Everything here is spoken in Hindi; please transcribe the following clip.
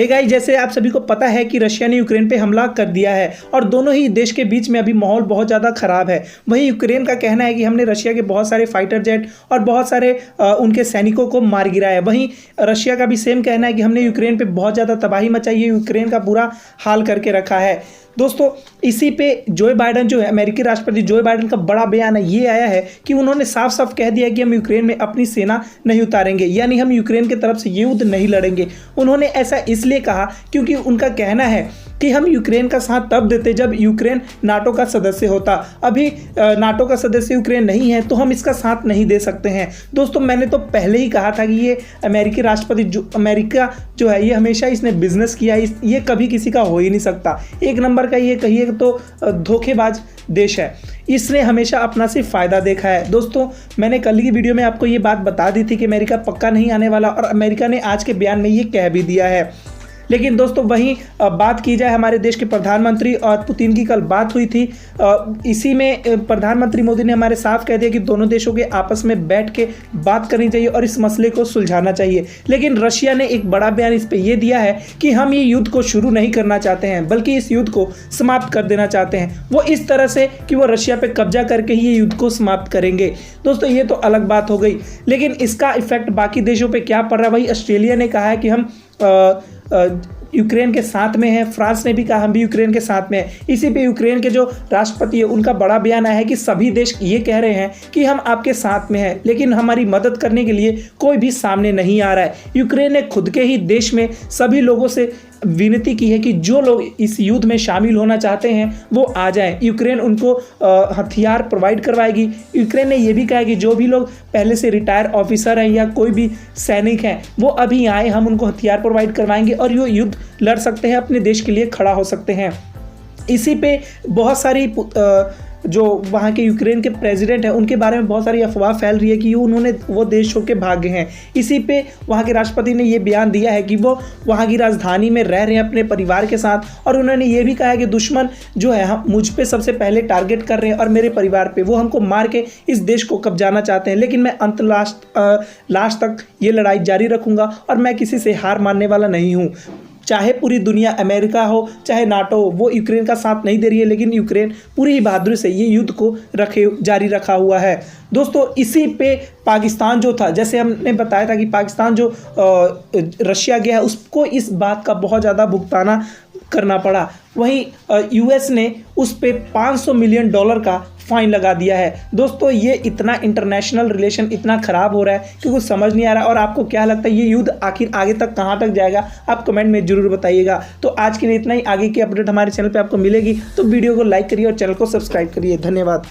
हे गाइस, जैसे आप सभी को पता है कि रशिया ने यूक्रेन पे हमला कर दिया है और दोनों ही देश के बीच में अभी माहौल बहुत ज़्यादा खराब है। वहीं यूक्रेन का कहना है कि हमने रशिया के बहुत सारे फाइटर जेट और बहुत सारे उनके सैनिकों को मार गिराया है। वहीं रशिया का भी सेम कहना है कि हमने यूक्रेन पे बहुत ज़्यादा तबाही मचाई है, यूक्रेन का बुरा हाल करके रखा है। दोस्तों, इसी पे जो बाइडन जो है, अमेरिकी राष्ट्रपति जो बाइडन का बड़ा बयान है, ये आया है कि उन्होंने साफ साफ कह दिया कि हम यूक्रेन में अपनी सेना नहीं उतारेंगे, यानी हम यूक्रेन की तरफ से युद्ध नहीं लड़ेंगे। उन्होंने ऐसा इसलिए कहा क्योंकि उनका कहना है कि हम यूक्रेन का साथ तब देते जब यूक्रेन नाटो का सदस्य होता। अभी नाटो का सदस्य यूक्रेन नहीं है तो हम इसका साथ नहीं दे सकते हैं। दोस्तों, मैंने तो पहले ही कहा था कि ये अमेरिकी राष्ट्रपति अमेरिका जो है, ये हमेशा इसने बिजनेस किया है, ये कभी किसी का हो ही नहीं सकता। एक नंबर का ये कहिए तो धोखेबाज देश है, इसने हमेशा अपना सिर्फ फ़ायदा देखा है। दोस्तों, मैंने कल की वीडियो में आपको ये बात बता दी थी कि अमेरिका पक्का नहीं आने वाला और अमेरिका ने आज के बयान में ये कह भी दिया है। लेकिन दोस्तों, वहीं बात की जाए हमारे देश के प्रधानमंत्री और पुतिन की कल बात हुई थी। इसी में प्रधानमंत्री मोदी ने हमारे साफ कह दिया कि दोनों देशों के आपस में बैठ के बात करनी चाहिए और इस मसले को सुलझाना चाहिए। लेकिन रशिया ने एक बड़ा बयान इस पर यह दिया है कि हम ये युद्ध को शुरू नहीं करना चाहते हैं, बल्कि इस युद्ध को समाप्त कर देना चाहते हैं। वो इस तरह से कि वो रशिया पर कब्जा करके ही ये युद्ध को समाप्त करेंगे। दोस्तों, ये तो अलग बात हो गई, लेकिन इसका इफेक्ट बाकी देशों पर क्या पड़ रहा है? वही ऑस्ट्रेलिया ने कहा है कि हम यूक्रेन के साथ में है। फ्रांस ने भी कहा हम भी यूक्रेन के साथ में है। इसी पे यूक्रेन के जो राष्ट्रपति है, उनका बड़ा बयान आया है कि सभी देश ये कह रहे हैं कि हम आपके साथ में हैं, लेकिन हमारी मदद करने के लिए कोई भी सामने नहीं आ रहा है। यूक्रेन ने खुद के ही देश में सभी लोगों से विनती की है कि जो लोग इस युद्ध में शामिल होना चाहते हैं वो आ जाएं। यूक्रेन उनको हथियार प्रोवाइड करवाएगी। यूक्रेन ने यह भी कहा कि जो भी लोग पहले से रिटायर ऑफिसर हैं या कोई भी सैनिक हैं, वो अभी आए, हम उनको हथियार प्रोवाइड करवाएंगे और ये युद्ध लड़ सकते हैं, अपने देश के लिए खड़ा हो सकते हैं। इसी पे बहुत सारी जो वहाँ के यूक्रेन के प्रेसिडेंट हैं, उनके बारे में बहुत सारी अफवाह फैल रही है कि वो देश छोड़ के भागे हैं। इसी पे वहाँ के राष्ट्रपति ने ये बयान दिया है कि वो वहाँ की राजधानी में रह रहे हैं अपने परिवार के साथ, और उन्होंने ये भी कहा है कि दुश्मन जो है हम मुझ पे सबसे पहले टारगेट कर रहे हैं और मेरे परिवार पे, वो हमको मार के इस देश को कब्जाना चाहते हैं, लेकिन मैं अंत लास्ट तक ये लड़ाई जारी रखूँगा और मैं किसी से हार मानने वाला नहीं हूँ। चाहे पूरी दुनिया, अमेरिका हो चाहे नाटो हो, वो यूक्रेन का साथ नहीं दे रही है, लेकिन यूक्रेन पूरी ही बहादुरी से ये युद्ध को जारी रखा हुआ है। दोस्तों, इसी पे पाकिस्तान जो था, जैसे हमने बताया था कि पाकिस्तान जो रशिया गया है, उसको इस बात का बहुत ज़्यादा भुगताना करना पड़ा। वहीं यूएस ने उस पे $500 मिलियन का फाइन लगा दिया है। दोस्तों, ये इतना इंटरनेशनल रिलेशन इतना ख़राब हो रहा है कि कुछ समझ नहीं आ रहा। और आपको क्या लगता है ये युद्ध आखिर आगे तक कहाँ तक जाएगा? आप कमेंट में ज़रूर बताइएगा। तो आज के लिए इतना ही। आगे की अपडेट हमारे चैनल पे आपको मिलेगी, तो वीडियो को लाइक करिए और चैनल को सब्सक्राइब करिए। धन्यवाद।